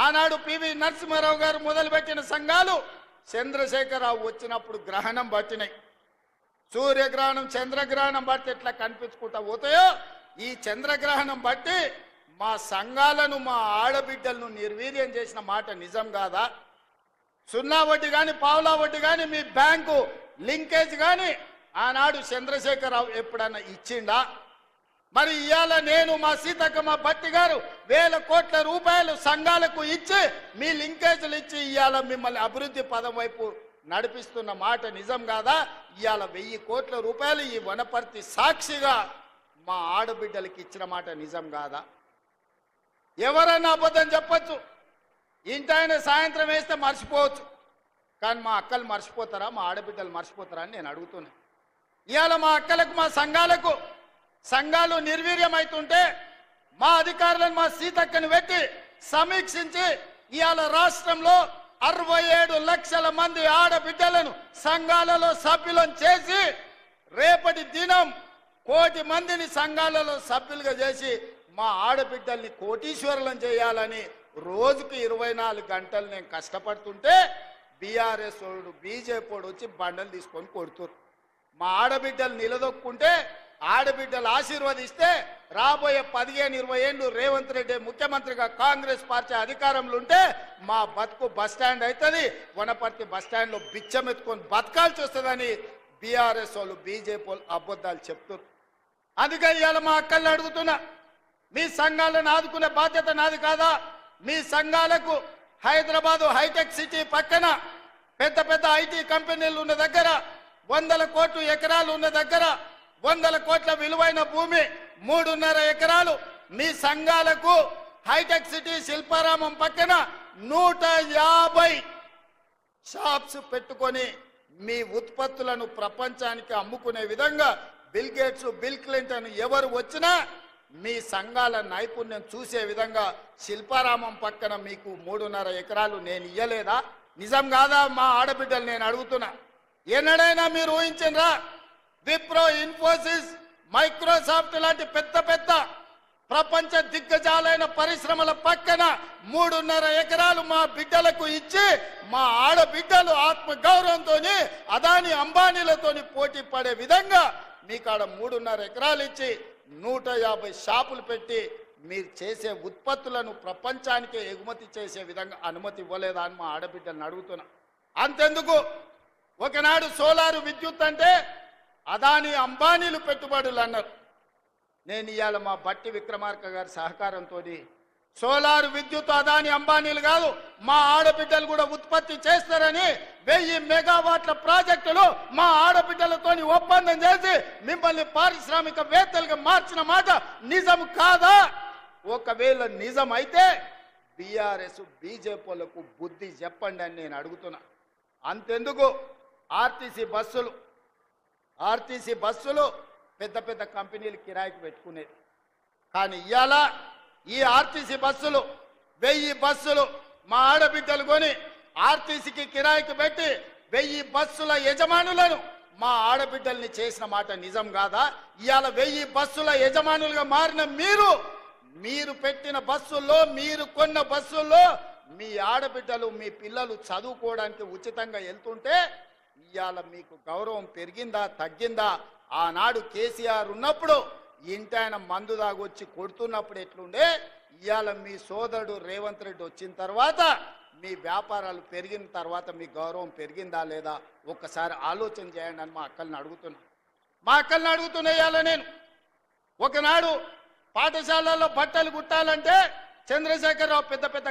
ఆనాడు పివి నరసింహారావు గారు మొదలుపెట్టిన సంఘాలు చంద్రశేఖరరావు వచ్చినప్పుడు గ్రహణం పట్టినాయి. సూర్యగ్రహణం చంద్రగ్రహణం బట్టి ఎట్లా కనిపించుకుంటా పోతాయో ఈ చంద్రగ్రహణం బట్టి మా సంఘాలను మా ఆడబిడ్డలను నిర్వీర్యం చేసిన మాట నిజం కాదా? సున్నా వడ్డీ కానీ పావులా వడ్డీ కానీ మీ బ్యాంకు లింకేజ్ కానీ ఆనాడు చంద్రశేఖరరావు ఎప్పుడన్నా ఇచ్చిండా? మరి ఇవాళ నేను మా సీతక్కమ్మ భట్టి గారు 1000 కోట్ల రూపాయలు సంఘాలకు ఇచ్చి మీ లింకేజీలు ఇచ్చి ఇవాళ మిమ్మల్ని అభివృద్ధి పదం వైపు నడిపిస్తున్న మాట నిజం కాదా? ఇవాళ 1000 కోట్ల రూపాయలు ఈ వనపర్తి సాక్షిగా మా ఆడబిడ్డలకి ఇచ్చిన మాట నిజం కాదా? ఎవరన్నా అబద్ధం చెప్పచ్చు, ఇంటాయన సాయంత్రం వేస్తే మర్చిపోవచ్చు, కానీ మా అక్కలు మర్చిపోతారా, మా ఆడబిడ్డలు మర్చిపోతారా అని నేను అడుగుతున్నా. ఇవాళ మా అక్కలకు మా సంఘాలు నిర్వీర్యం అవుతుంటే మా అధికారులను మా సీతక్కని పెట్టి సమీక్షించి ఇవాళ రాష్ట్రంలో 67 లక్షల మంది ఆడబిడ్డలను సంఘాలలో సభ్యులను చేసి రేపటి దినం 1 కోటి మందిని సంఘాలలో సభ్యులుగా చేసి మా ఆడబిడ్డల్ని కోటీశ్వరులను చేయాలని రోజుకు 24 గంటలు నేను కష్టపడుతుంటే బీఆర్ఎస్ వాడు బీజేపీ వాడు వచ్చి బండలు తీసుకొని కొడుతున్నారు. మా ఆడబిడ్డలు నిలదొక్కుంటే ఆడబిడ్డలు ఆశీర్వదిస్తే రాబోయే 15-20 ఏళ్ళు రేవంత్ రెడ్డి ముఖ్యమంత్రిగా కాంగ్రెస్ పార్టీ అధికారంలో ఉంటే మా బతుకు బస్టాండ్ అవుతుంది, వనపర్తి బస్టాండ్లో బిచ్చమెత్తుకొని బతకాల్సి వస్తుందని బీఆర్ఎస్ వాళ్ళు బీజేపీ వాళ్ళు అబద్ధాలు చెప్తున్నారు. అందుకే ఇవాళ మా అక్కల్ని అడుగుతున్నా, మీ సంఘాలను ఆదుకునే బాధ్యత నాది కాదా? మీ సంఘాలకు హైదరాబాదు హైటెక్ సిటీ పక్కన పెద్ద పెద్ద ఐటీ కంపెనీలు ఉన్న దగ్గర 100 కోట్ల ఎకరాలు ఉన్న దగ్గర 100 కోట్ల విలువైన భూమి 3.5 ఎకరాలు మీ సంఘాలకు హైటెక్ సిటీ శిల్పారామం పక్కన 150 షాప్స్ పెట్టుకొని మీ ఉత్పత్తులను ప్రపంచానికి అమ్ముకునే విధంగా బిల్ గేట్స్ బిల్ క్లింటన్ ఎవరు వచ్చినా మీ సంఘాల నైపుణ్యం చూసే విధంగా శిల్పారామం పక్కన మీకు 3.5 ఎకరాలు నేను ఇయ్యలేదా? నిజం కాదా? మా ఆడబిడ్డలు నేను అడుగుతున్నా. ఎన్నడైనా మీరు ఊహించరా? విప్రో, ఇన్ఫోసిస్, మైక్రోసాఫ్ట్ లాంటి పెద్ద పెద్ద ప్రపంచ దిగ్గజాలైన పరిశ్రమల పక్కన 3.5 ఎకరాలు మా బిడ్డలకు ఇచ్చి మా ఆడబిడ్డలు ఆత్మగౌరవంతో అదాని అంబానీలతోని పోటీ పడే విధంగా మీకాడ 3.5 ఎకరాలు ఇచ్చి 150 షాపులు పెట్టి మీరు చేసే ఉత్పత్తులను ప్రపంచానికి ఎగుమతి చేసే విధంగా అనుమతి ఇవ్వలేదా అని మా ఆడబిడ్డలను అడుగుతున్నా. అంతెందుకు, ఒకనాడు సోలారు విద్యుత్ అంటే అదాని అంబానీలు పెట్టుబడులు అన్నారు. నేను ఇవాళ మా బట్టి విక్రమార్క గారి సహకారంతో సోలార్ విద్యుత్ అదాని అంబానీలు కాదు మా ఆడబిడ్డలు కూడా ఉత్పత్తి చేస్తారని 1000 మెగావాట్ల ప్రాజెక్టులు మా ఆడబిడ్డలతోని ఒప్పందం చేసి మిమ్మల్ని పారిశ్రామికవేత్తలుగా మార్చిన మాట నిజం కాదా? ఒకవేళ నిజం అయితే బీఆర్ఎస్ బీజేపీలకు బుద్ధి చెప్పండి అని నేను అడుగుతున్నా. అంతెందుకు, ఆర్టీసీ బస్సులు పెద్ద పెద్ద కంపెనీలు కిరాయికి పెట్టుకునేది, కానీ ఇవాళ ఈ ఆర్టీసీ బస్సులు 1000 బస్సులు మా ఆడబిడ్డలు కొని ఆర్టీసీకి కిరాయికి పెట్టి 1000 బస్సుల యజమానులను మా ఆడబిడ్డల్ని చేసిన మాట నిజం కాదా? ఇవాళ 1000 బస్సుల యజమానులుగా మారిన మీరు పెట్టిన బస్సుల్లో, మీరు కొన్న బస్సుల్లో మీ ఆడబిడ్డలు మీ పిల్లలు చదువుకోవడానికి ఉచితంగా వెళ్తుంటే ఇవాళ మీకు గౌరవం పెరిగిందా తగ్గిందా? ఆనాడు కేసీఆర్ ఉన్నప్పుడు ఇంటాయన మందు దాగొచ్చి కొడుతున్నప్పుడు ఎట్లుండే, ఇవాళ మీ సోదరుడు రేవంత్ రెడ్డి వచ్చిన తర్వాత మీ వ్యాపారాలు పెరిగిన తర్వాత మీ గౌరవం పెరిగిందా లేదా ఒక్కసారి ఆలోచన చేయండి అని మా అక్కల్ని అడుగుతున్నా. ఇవాళ నేను ఒకనాడు పాఠశాలల్లో బట్టలు కుట్టాలంటే చంద్రశేఖరరావు పెద్ద పెద్ద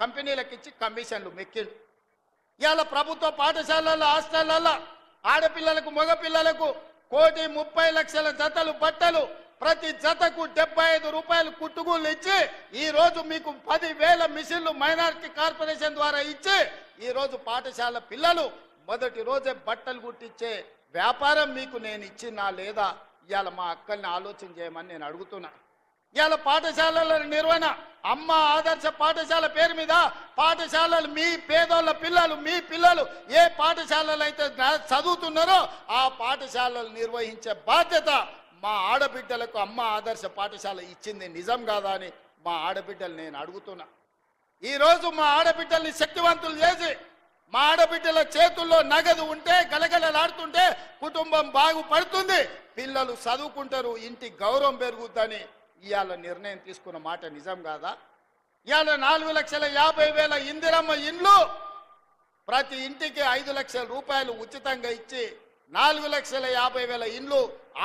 కంపెనీలకు ఇచ్చి కమిషన్లు మెక్కిండు. ఇవాళ ప్రభుత్వ పాఠశాలల్లో హాస్టళ్లలో ఆడపిల్లలకు మగపిల్లలకు 1,30,00,000 జతలు బట్టలు ప్రతి జతకు 75 రూపాయలు కుట్టుగూళ్ళు ఇచ్చి ఈరోజు మీకు 10,000 మిషన్లు మైనారిటీ కార్పొరేషన్ ద్వారా ఇచ్చి ఈరోజు పాఠశాల పిల్లలు మొదటి రోజే బట్టలు కుట్టించే వ్యాపారం మీకు నేను ఇచ్చినా లేదా? ఇవాళ మా అక్కల్ని ఆలోచన చేయమని నేను అడుగుతున్నా. ఇవాళ పాఠశాలల నిర్వహణ అమ్మ ఆదర్శ పాఠశాల పేరు మీద పాఠశాలలు మీ పేదోళ్ళ పిల్లలు మీ పిల్లలు ఏ పాఠశాలలు అయితే చదువుతున్నారో ఆ పాఠశాలలు నిర్వహించే బాధ్యత మా ఆడబిడ్డలకు అమ్మ ఆదర్శ పాఠశాల ఇచ్చింది నిజం కాదా అని మా ఆడబిడ్డలు నేను అడుగుతున్నా. ఈరోజు మా ఆడబిడ్డల్ని శక్తివంతులు చేసి మా ఆడబిడ్డల చేతుల్లో నగదు ఉంటే గలగలలాడుతుంటే కుటుంబం బాగుపడుతుంది, పిల్లలు చదువుకుంటారు, ఇంటి గౌరవం పెరుగుద్దని ఇవాళ నిర్ణయం తీసుకున్న మాట నిజం కాదా? ఇవాళ 4,50,000 ఇందిరమ్మ ఇండ్లు ప్రతి ఇంటికి 5 లక్షల రూపాయలు ఉచితంగా ఇచ్చి 4,50,000 ఇండ్లు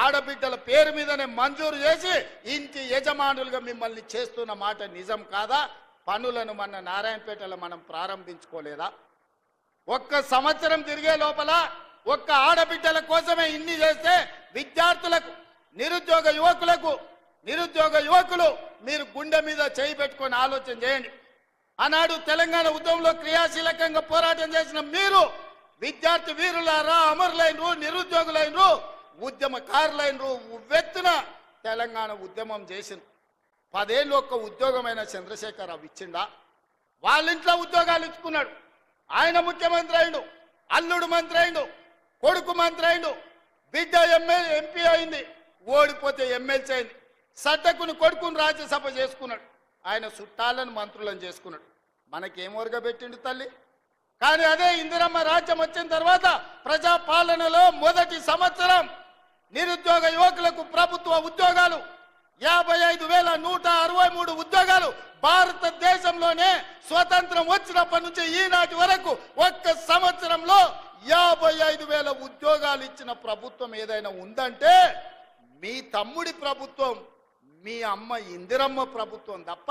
ఆడబిడ్డల పేరు మీదనే మంజూరు చేసి ఇంటి యజమానులుగా మిమ్మల్ని చేస్తున్న మాట నిజం కాదా? పనులను మన నారాయణపేటలో మనం ప్రారంభించుకోలేదా? ఒక్క సంవత్సరం తిరిగే లోపల ఒక్క ఆడబిడ్డల కోసమే ఇన్ని చేస్తే విద్యార్థులకు నిరుద్యోగ యువకులు మీరు గుండె మీద చేయి పెట్టుకొని ఆలోచన చేయండి. ఆనాడు తెలంగాణ ఉద్యమంలో క్రియాశీలకంగా పోరాటం చేసిన మీరు విద్యార్థి వీరులారా, అమరులైనరు, నిరుద్యోగులైనరు, ఉద్యమకారులైనరు, ఉవ్వెత్తున తెలంగాణ ఉద్యమం చేసింది. 10 ఏళ్ళు ఒక్క ఉద్యోగమైన చంద్రశేఖరరావు ఇచ్చిండా? వాళ్ళ ఇంట్లో ఉద్యోగాలు ఇచ్చుకున్నాడు. ఆయన ముఖ్యమంత్రి అయిండు, అల్లుడు మంత్రి అయిండు, కొడుకు మంత్రి అయిండు, బిడ్డ ఎంపీ అయింది, ఓడిపోతే ఎమ్మెల్సీ అయింది, సడ్డకుని కొడుకుని రాజ్యసభ చేసుకున్నాడు, ఆయన చుట్టాలను మంత్రులను చేసుకున్నాడు. మనకేం ఒరగబెట్టిండు తల్లి? కానీ అదే ఇందిరమ్మ రాజ్యం వచ్చిన తర్వాత ప్రజాపాలనలో మొదటి సంవత్సరం నిరుద్యోగ యువకులకు ప్రభుత్వ ఉద్యోగాలు 55,163 ఉద్యోగాలు భారతదేశంలోనే స్వతంత్రం వచ్చినప్పటి నుంచి ఈనాటి వరకు ఒక్క సంవత్సరంలో 55,000 ఉద్యోగాలు ఇచ్చిన ప్రభుత్వం ఏదైనా ఉందంటే మీ తమ్ముడి ప్రభుత్వం, మీ అమ్మ ఇందిరమ్మ ప్రభుత్వం తప్ప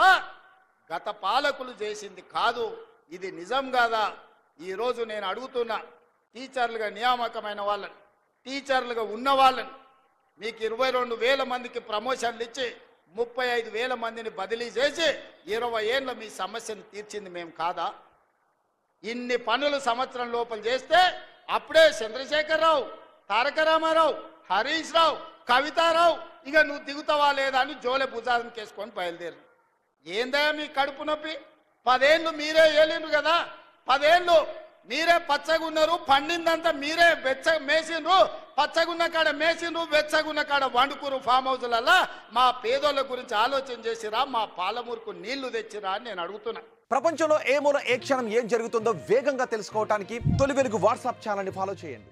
గత పాలకులు చేసింది కాదు. ఇది నిజం కాదా? ఈరోజు నేను అడుగుతున్నా, టీచర్లుగా నియామకమైన వాళ్ళని, టీచర్లుగా ఉన్న వాళ్ళని, మీకు 22,000 మందికి ప్రమోషన్లు ఇచ్చి 35,000 మందిని బదిలీ చేసి 20 ఏళ్ళ మీ సమస్యను తీర్చింది మేము కాదా? ఇన్ని పనులు సంవత్సరం లోపల చేస్తే అప్పుడే చంద్రశేఖరరావు, తారక రామారావు, హరీష్ రావు, కవితారావు ఇక నువ్వు దిగుతావా లేదా అని జోలె భుజాలను కేసుకొని బయలుదేరు. ఏందా మీ కడుపు నొప్పి? 10 ఏళ్ళు మీరే ఏలిండ్రు కదా, 10 ఏళ్ళు మీరే పచ్చగున్నారు, పండిందంతా మీరే మేసిండ్రు, పచ్చగున్న కాడ మేసిండ్రు, వెచ్చగున్న కాడ వండుకురు ఫామ్ హౌస్లల్లా. మా పేదోళ్ళ గురించి ఆలోచన చేసిరా? మా పాలమూరుకు నీళ్లు తెచ్చిరా అని నేను అడుగుతున్నా. ప్రపంచంలో ఏ మూల ఏ క్షణం ఏం జరుగుతుందో వేగంగా తెలుసుకోవడానికి తొలి వెలుగు వాట్సాప్ ఛానల్ని ఫాలో చేయండి.